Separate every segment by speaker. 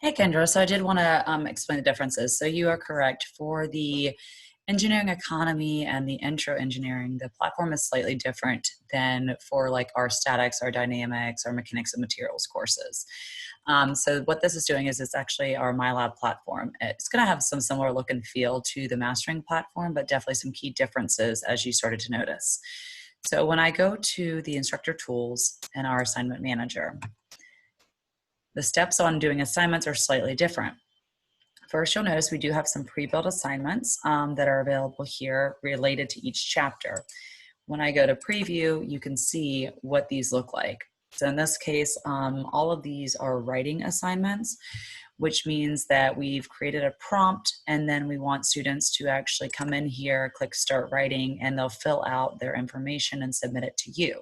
Speaker 1: Hey, Kendra. So I did want to explain the differences. So you are correct. For the engineering economy and the intro engineering, the platform is slightly different than for like our statics, our dynamics, our mechanics of materials courses. So what this is doing is it's actually our MyLab platform. It's going to have some similar look and feel to the mastering platform, but definitely some key differences as you started to notice. So when I go to the instructor tools and our assignment manager, the steps on doing assignments are slightly different. First, you'll notice we do have some pre-built assignments that are available here related to each chapter. When I go to preview, you can see what these look like. So in this case, all of these are writing assignments, which means that we've created a prompt and then we want students to actually come in here, click start writing, and they'll fill out their information and submit it to you.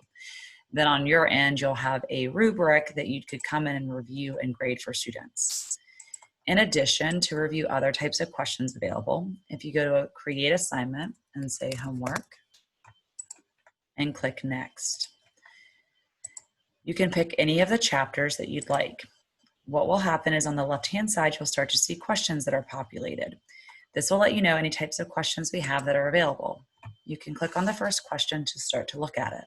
Speaker 1: Then on your end, you'll have a rubric that you could come in and review and grade for students. In addition, to review other types of questions available, if you go to create assignment and say homework and click next, you can pick any of the chapters that you'd like. What will happen is on the left-hand side, you'll start to see questions that are populated. This will let you know any types of questions we have that are available. You can click on the first question to start to look at it.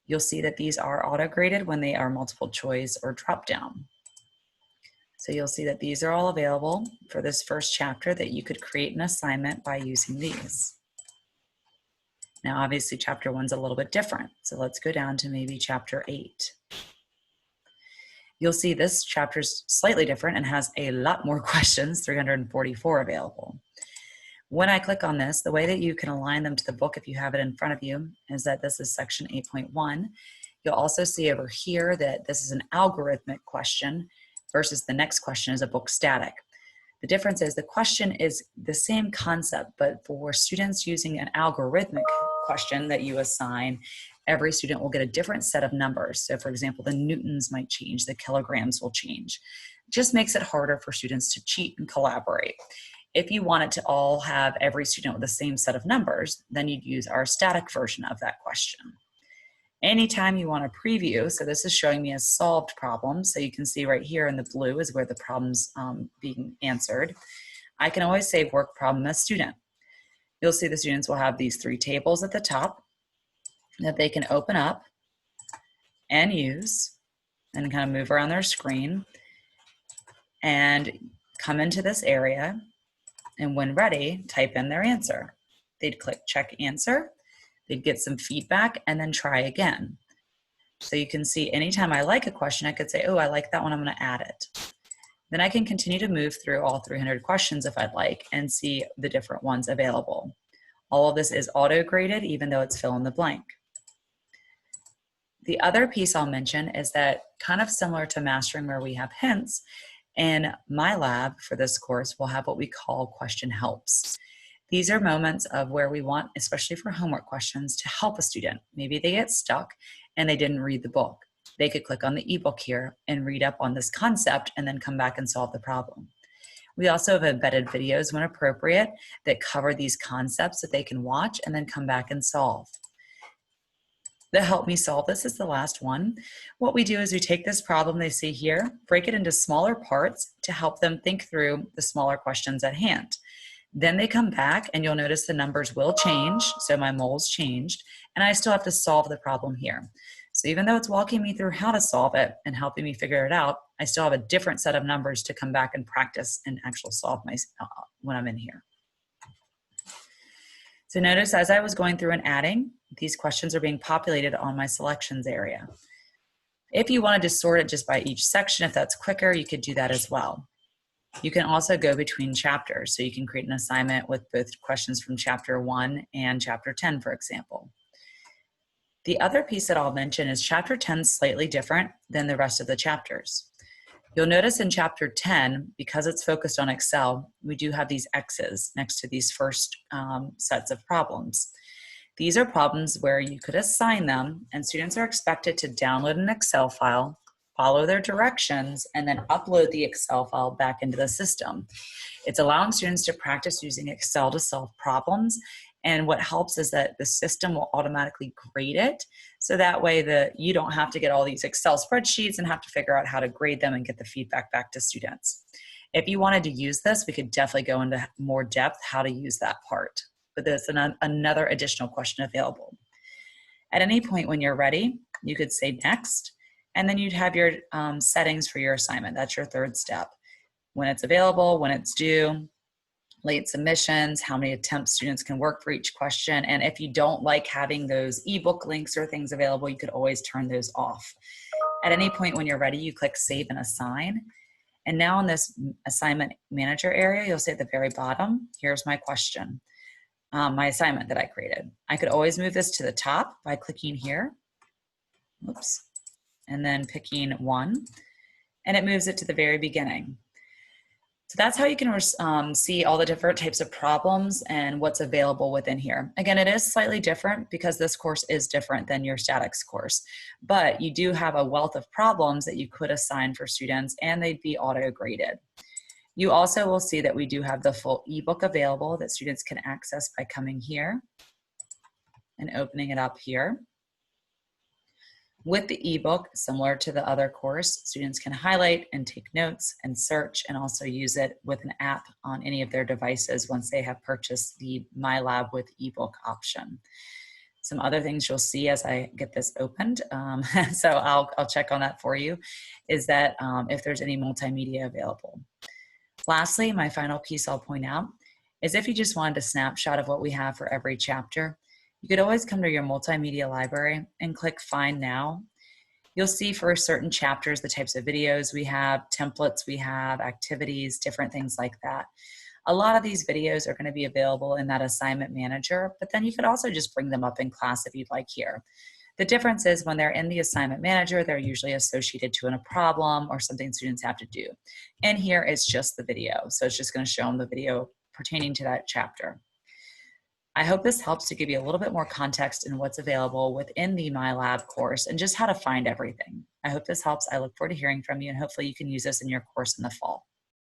Speaker 1: You'll see that these are auto-graded when they are multiple choice or drop-down. So you'll see that these are all available for this first chapter that you could create an assignment by using these. Now, obviously, chapter 1's a little bit different. So let's go down to maybe chapter 8. You'll see this chapter is slightly different and has a lot more questions, 344 available. When I click on this, the way that you can align them to the book if you have it in front of you is that this is section 8.1. You'll also see over here that this is an algorithmic question versus the next question is a book static. The difference is the question is the same concept, but for students using an algorithmic question that you assign, every student will get a different set of numbers. So for example, the newtons might change, the kilograms will change. It just makes it harder for students to cheat and collaborate. If you wanted to all have every student with the same set of numbers, then you'd use our static version of that question. Anytime you want to preview, so this is showing me a solved problem, so you can see right here in the blue is where the problem's being answered. I can always save work problem as student. You'll see the students will have these 3 tables at the top that they can open up and use and kind of move around their screen and come into this area. And when ready, type in their answer. They'd click check answer, they'd get some feedback, and then try again. So you can see anytime I like a question, I could say, oh, I like that one, I'm gonna add it. Then I can continue to move through all 300 questions if I'd like and see the different ones available. All of this is auto-graded, even though it's fill in the blank. The other piece I'll mention is that kind of similar to mastering where we have hints, in MyLab for this course, we'll have what we call question helps. These are moments of where we want, especially for homework questions, to help a student. Maybe they get stuck and they didn't read the book. They could click on the ebook here and read up on this concept and then come back and solve the problem. We also have embedded videos when appropriate that cover these concepts that they can watch and then come back and solve. The help me solve this is the last one. What we do is we take this problem they see here, break it into smaller parts to help them think through the smaller questions at hand. Then they come back and you'll notice the numbers will change. So my mole's changed and I still have to solve the problem here. So even though it's walking me through how to solve it and helping me figure it out, I still have a different set of numbers to come back and practice and actually solve my when I'm in here. So notice as I was going through and adding, these questions are being populated on my selections area. If you wanted to sort it just by each section, if that's quicker, you could do that as well. You can also go between chapters. So you can create an assignment with both questions from chapter 1 and chapter 10, for example. The other piece that I'll mention is chapter 10 is slightly different than the rest of the chapters. You'll notice in chapter 10, because it's focused on Excel, we do have these X's next to these first sets of problems. These are problems where you could assign them and students are expected to download an Excel file, follow their directions, and then upload the Excel file back into the system. It's allowing students to practice using Excel to solve problems And what helps is that the system will automatically grade it. So that way you don't have to get all these Excel spreadsheets and have to figure out how to grade them and get the feedback back to students. If you wanted to use this, we could definitely go into more depth how to use that part. But there's another additional question available. At any point when you're ready, you could say next, and then you'd have your settings for your assignment. That's your third step. When it's available, when it's due, late submissions, how many attempts students can work for each question. And if you don't like having those ebook links or things available, you could always turn those off. At any point when you're ready, you click Save and Assign. And now in this assignment manager area, you'll see at the very bottom, here's my question, my assignment that I created. I could always move this to the top by clicking here, oops, and then picking 1, and it moves it to the very beginning. So that's how you can see all the different types of problems and what's available within here. Again, it is slightly different because this course is different than your statics course, but you do have a wealth of problems that you could assign for students and they'd be auto-graded. You also will see that we do have the full ebook available that students can access by coming here and opening it up here. With the ebook, similar to the other course, students can highlight and take notes and search and also use it with an app on any of their devices once they have purchased the MyLab with ebook option. Some other things you'll see as I get this opened, so I'll check on that for you, is that if there's any multimedia available. Lastly, my final piece I'll point out is if you just wanted a snapshot of what we have for every chapter, you could always come to your multimedia library and click Find Now. You'll see for certain chapters the types of videos we have, templates we have, activities, different things like that. A lot of these videos are going to be available in that assignment manager, but then you could also just bring them up in class if you'd like here. The difference is when they're in the assignment manager, they're usually associated to a problem or something students have to do. And here it's just the video. So it's just going to show them the video pertaining to that chapter. I hope this helps to give you a little bit more context in what's available within the MyLab course and just how to find everything. I hope this helps. I look forward to hearing from you and hopefully you can use this in your course in the fall.